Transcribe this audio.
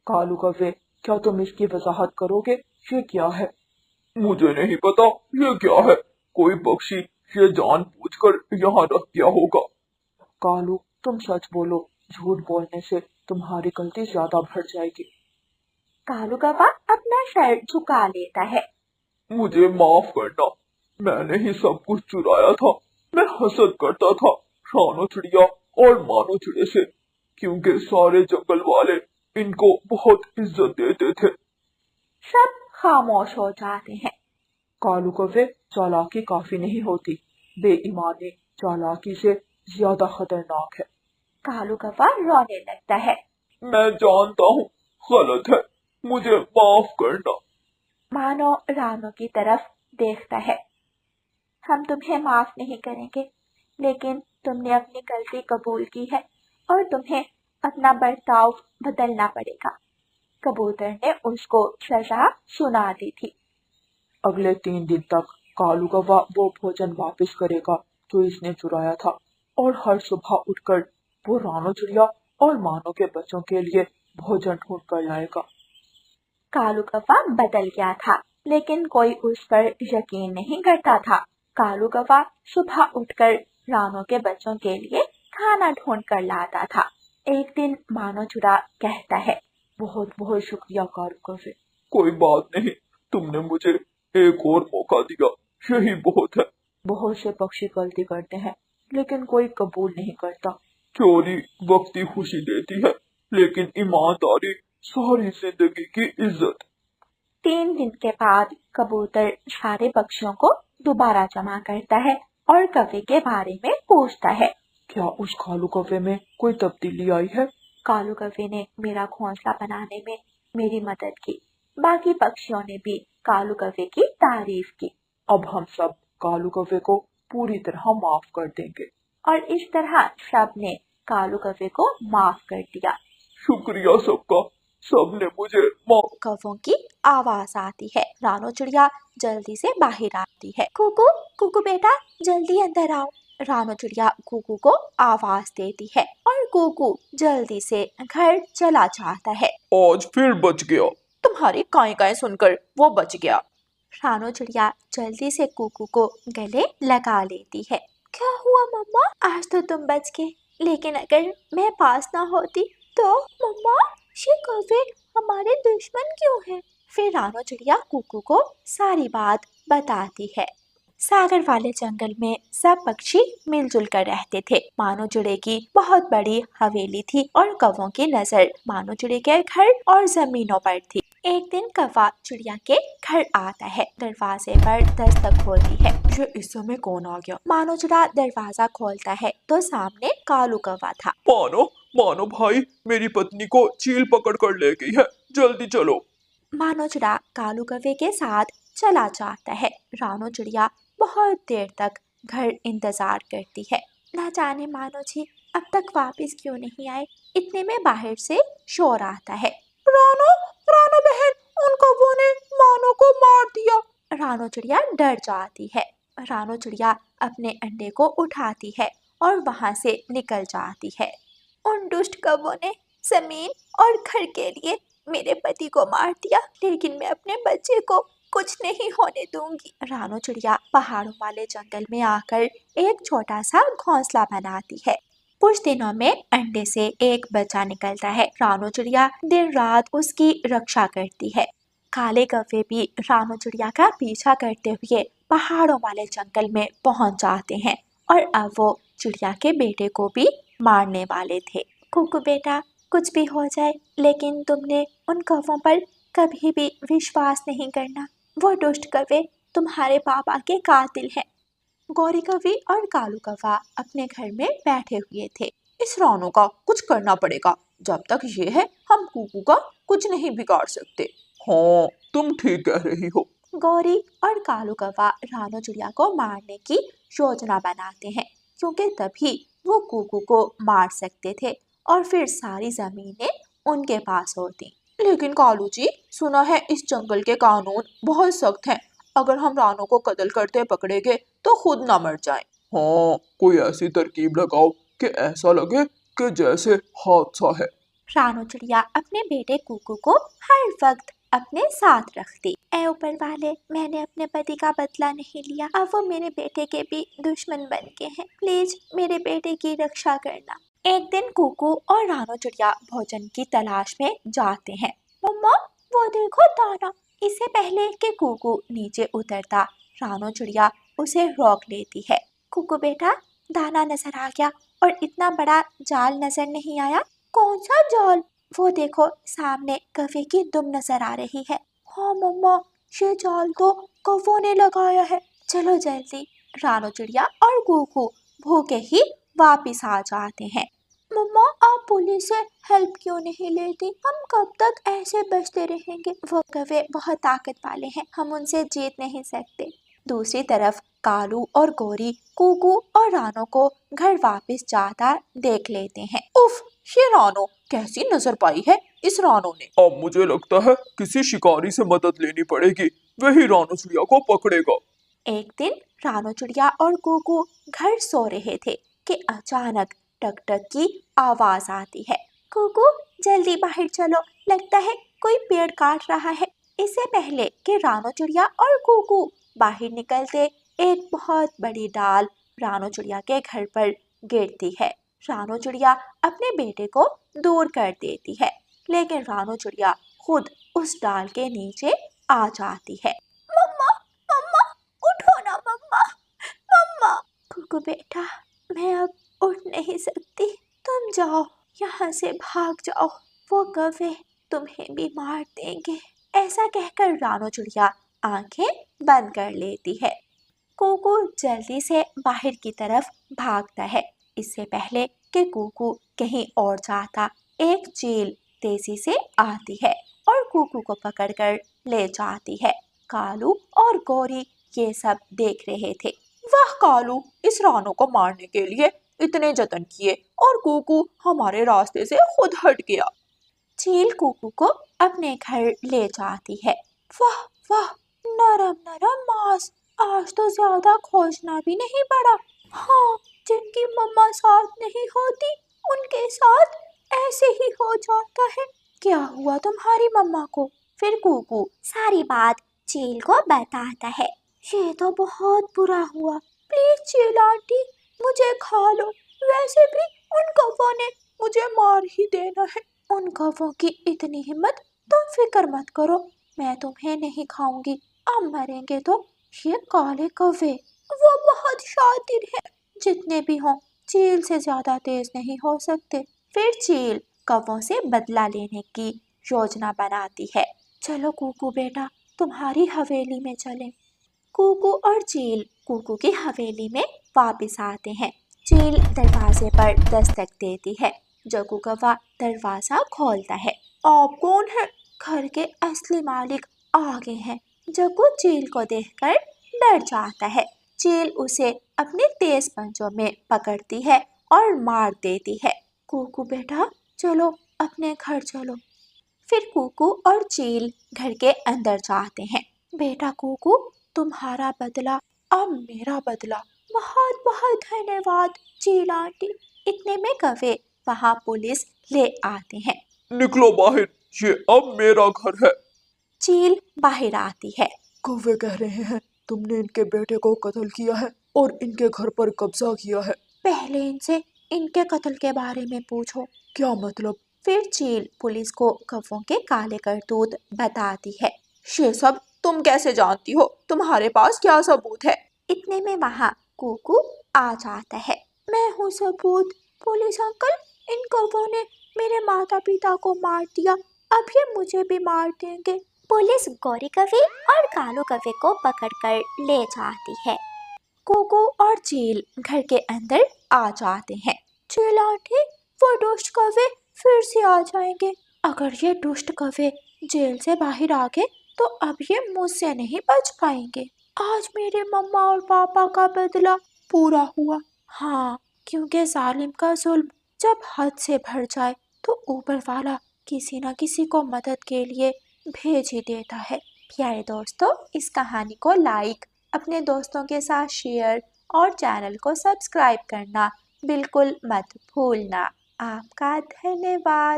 कालू कौवे, क्या तुम इसकी वजाहत करोगे? ये क्या है? मुझे नहीं पता ये क्या है। कोई पक्षी ये जानबूझकर यहाँ रख दिया होगा। कालू, तुम सच बोलो, झूठ बोलने से तुम्हारी गलती ज्यादा बढ़ जाएगी। कालू कौवा अपना सर झुका लेता है। मुझे माफ करना, मैंने ही सब कुछ चुराया था। मैं हसद करता था रानो चिड़िया और मानो चिड़े से, क्योंकि सारे जंगल वाले इनको बहुत इज्जत देते थे। सब खामोश हो जाते हैं। कालू कौवे, चालाकी काफी नहीं होती, बेईमानी चालाकी से ज्यादा खतरनाक है। कालू कौवा रोने लगता है। मैं जानता हूँ गलत है, मुझे माफ करना। मानो रानो की तरफ देखता है। हम तुम्हें माफ नहीं करेंगे, लेकिन तुमने अपनी गलती कबूल की है और तुम्हें अपना बर्ताव बदलना पड़ेगा। कबूतर ने उसको सजा सुना दी थी। अगले 3 दिन तक कालू कौवा वो भोजन वापस करेगा जो इसने चुराया था, और हर सुबह उठकर वो रानो चिड़िया और मानो के बच्चों के लिए भोजन ढूंढ कर लाएगा। कालू कौवा बदल गया था, लेकिन कोई उस पर यकीन नहीं करता था। कालू कौवा सुबह उठकर रानो के बच्चों के लिए खाना ढूंढ कर लाता था। एक दिन मानो चुरा कहता है, बहुत बहुत शुक्रिया कालू कौवे। कोई बात नहीं, तुमने मुझे एक और मौका दिया, यही बहुत है। बहुत से पक्षी गलती करते हैं, लेकिन कोई कबूल नहीं करता। चोरी वक्ती खुशी देती है, लेकिन ईमानदारी सारी जिंदगी की इज्जत। 3 दिन के बाद कबूतर सारे पक्षियों को दोबारा जमा करता है और कौवे के बारे में पूछता है। क्या उस कालू कौवे में कोई तब्दीली आई है? कालू कौवे ने मेरा घोंसला बनाने में मेरी मदद की। बाकी पक्षियों ने भी कालू कौवे की तारीफ की। अब हम सब कालू कौवे को पूरी तरह माफ कर देंगे। और इस तरह सब ने कालू कौवे को माफ कर दिया। शुक्रिया सबका, सबने मुझे माफ। कौवों की आवाज आती है। रानो चिड़िया जल्दी से बाहर आती है। कुकू कुकू बेटा, जल्दी अंदर आओ। रानो चिड़िया कुकू को आवाज देती है और कुकू जल्दी से घर चला जाता है। आज फिर बच गया। तुम्हारी काई काई सुनकर वो बच गया। रानो चिड़िया जल्दी से कुकू को गले लगा लेती है। क्या हुआ मम्मा, आज तो तुम बच गए, लेकिन अगर मैं पास ना होती तो मम्मा, ये कौवे हमारे दुश्मन क्यों हैं? फिर रानो चिड़िया कुकू को सारी बात बताती है। सागर वाले जंगल में सब पक्षी मिलजुल कर रहते थे। मानो चिड़े की बहुत बड़ी हवेली थी और कौवों की नजर मानो चिड़े के घर और जमीनों पर थी। एक दिन कौवा चिड़िया के घर आता है। दरवाजे पर दस्तक होती है। ये इस समय कौन आ गया? मानो चिड़ा दरवाजा खोलता है तो सामने कालू कौवा था। मानो मानो भाई, मेरी पत्नी को चील पकड़ कर ले गई है, जल्दी चलो। मानो चिड़ा कालू कौवे के साथ चला जाता है। रानो चिड़िया बहुत देर तक घर इंतजार करती है। ना जाने मानो जी अब तक वापस क्यों नहीं आए। इतने में बाहर से शोर आता है। रानो रानो बहन, उन कौवों ने मानो को मार दिया। रानो चिड़िया डर जाती है। रानो चिड़िया अपने अंडे को उठाती है और वहां से निकल जाती है। उन दुष्ट कौवों ने जमीन और घर के लिए मेरे पति को मार दिया, लेकिन मैं अपने बच्चे को कुछ नहीं होने दूंगी। रानो चिड़िया पहाड़ों वाले जंगल में आकर एक छोटा सा घोंसला बनाती है। कुछ दिनों में अंडे से एक बच्चा निकलता है। रानो चिड़िया दिन रात उसकी रक्षा करती है। काले कौवे भी रानो चिड़िया का पीछा करते हुए पहाड़ों वाले जंगल में पहुंच जाते हैं और अब वो चिड़िया के बेटे को भी मारने वाले थे। कुकू बेटा, कुछ भी हो जाए, लेकिन तुमने उन कौवों पर कभी भी विश्वास नहीं करना। वो दुष्ट कौवे तुम्हारे पापा के कातिल हैं। गौरी कौवी और कालू कौवा अपने घर में बैठे हुए थे। इस रानो का कुछ करना पड़ेगा, जब तक ये है हम कुकू का कुछ नहीं बिगाड़ सकते। हाँ, तुम ठीक कह रही हो। गौरी और कालू कौवा रानो चिड़िया को मारने की योजना बनाते हैं, क्योंकि तभी वो कुकू को मार सकते थे और फिर सारी जमीनें उनके पास होती। लेकिन कालू जी, सुना है इस जंगल के कानून बहुत सख्त हैं। अगर हम रानो को कत्ल करते पकड़े गए तो खुद ना मर जाएं। हाँ, कोई ऐसी तरकीब लगाओ कि ऐसा लगे कि जैसे हादसा है। रानो चिड़िया अपने बेटे कुकू को हर वक्त अपने साथ रखती। ऐ ऊपर वाले, मैंने अपने पति का बदला नहीं लिया, अब वो मेरे बेटे के भी दुश्मन बन के हैं, प्लीज मेरे बेटे की रक्षा करना। एक दिन कुकू और रानो चिड़िया भोजन की तलाश में जाते हैं। मम्मा वो देखो दाना। इससे पहले कि कुकू नीचे उतरता, रानो चिड़िया उसे रोक लेती है। कुकू बेटा, दाना नजर आ गया और इतना बड़ा जाल नजर नहीं आया। कौन सा जाल? वो देखो सामने कौवे की दुम नजर आ रही है। हाँ मम्मा, ये जाल तो कौवों ने लगाया है। चलो जल्दी। रानो चिड़िया और कुकू भूखे ही वापिस आ जाते हैं। मम्मा आप पुलिस से हेल्प क्यों नहीं लेती? हम कब तक ऐसे बचते रहेंगे? वो कौवे बहुत ताकत वाले हैं, हम उनसे जीत नहीं सकते। दूसरी तरफ कालू और गोरी कुकू और रानो को घर वापस जाता देख लेते हैं। उफ, ये रानो कैसी नजर पाई है इस रानो ने। अब मुझे लगता है किसी शिकारी से मदद लेनी पड़ेगी, वही रानो चिड़िया को पकड़ेगा। एक दिन रानो चिड़िया और कुकू घर सो रहे थे कि अचानक टक टक की आवाज आती है। कुकू जल्दी बाहर चलो, लगता है कोई पेड़ काट रहा है। इससे पहले कि रानो चिड़िया और कुकू बाहर निकलते, एक बहुत बड़ी डाल रानो चिड़िया के घर पर गिरती है। रानो चिड़िया अपने बेटे को दूर कर देती है, लेकिन रानो चिड़िया खुद उस डाल के नीचे आ जाती है। मम्मा, मम्मा, उठो ना मम्मा, मम्मा। कुकू बेटा, मैं अब उठ नहीं सकती, तुम जाओ, यहाँ से भाग जाओ, वो कौवे तुम्हें भी मार देंगे। ऐसा कहकर रानो चिड़िया आंखें बंद कर लेती है। कुकू जल्दी से बाहर की तरफ भागता है। इससे पहले कि कुकू कहीं और जाता, एक चील तेजी से आती है और कुकू को पकड़कर ले जाती है। कालू और गोरी ये सब देख रहे थे। वाह कालू, इस रानो को मारने के लिए इतने जतन किए और कुकू हमारे रास्ते से खुद हट गया। चील कुकू को अपने घर ले जाती है। वाह वाह, नरम नरम मांस, आज तो ज्यादा खोजना भी नहीं पड़ा। हाँ, जिनकी मम्मा साथ नहीं होती उनके साथ ऐसे ही हो जाता है। क्या हुआ तुम्हारी मम्मा को? फिर कुकू सारी बात चील को बताता है। ये तो बहुत बुरा हुआ, प्लीज चील आंटी मुझे खा लो, वैसे भी उन कौवों ने मुझे मार ही देना है। उन कौवों की इतनी हिम्मत, तुम फिक्र मत करो, मैं तुम्हें नहीं खाऊंगी। अब मरेंगे तो ये काले कौवे, वो बहुत शातिर है, जितने भी हों चील से ज्यादा तेज नहीं हो सकते। फिर चील कौवों से बदला लेने की योजना बनाती है। चलो कुकू बेटा, तुम्हारी हवेली में चलें। कुकू और चील कुकू की हवेली में वापस आते हैं। चील दरवाजे पर दस्तक देती है। जग्गू कौवा दरवाजा खोलता है। आप कौन है? घर के असली मालिक आ गए हैं। जग्गू चील को देखकर डर जाता है। चील उसे अपने तेज पंजों में पकड़ती है और मार देती है। कुकू बेटा चलो, अपने घर चलो। फिर कुकू और चील घर के अंदर जाते हैं। बेटा कुकू, तुम्हारा बदला अब मेरा बदला। बहुत बहुत धन्यवाद चील आंटी। इतने में कौवे वहाँ पुलिस ले आते हैं। निकलो बाहर, ये अब मेरा घर है। चील बाहर आती है। कौवे कह रहे हैं तुमने इनके बेटे को कत्ल किया है और इनके घर पर कब्जा किया है। पहले इनसे इनके कत्ल के बारे में पूछो। क्या मतलब? फिर चील पुलिस को कौवों के काले करतूत बताती है। ये सब तुम कैसे जानती हो? तुम्हारे पास क्या सबूत है? इतने में वहाँ कुकू आ जाता है। मैं हूँ सबूत। पुलिस अंकल, इन कौवों ने मेरे माता पिता को मार दिया, अब ये मुझे भी मार देंगे। पुलिस गोरी कौवे और कालू कौवे को पकड़कर ले जाती है। कुकू और चील घर के अंदर आ जाते हैं। चील आंटी, वो दुष्ट कौवे फिर से आ जाएंगे। अगर ये दुष्ट कौवे जेल से बाहर आ गए तो अब ये मुझसे नहीं बच पाएंगे। आज मेरे मम्मा और पापा का बदला पूरा हुआ। हाँ, क्योंकि जालिम का जुल्म जब हद से बढ़ जाए तो ऊपर वाला किसी न किसी को मदद के लिए भेज ही देता है। प्यारे दोस्तों, इस कहानी को लाइक, अपने दोस्तों के साथ शेयर और चैनल को सब्सक्राइब करना बिल्कुल मत भूलना। आपका धन्यवाद।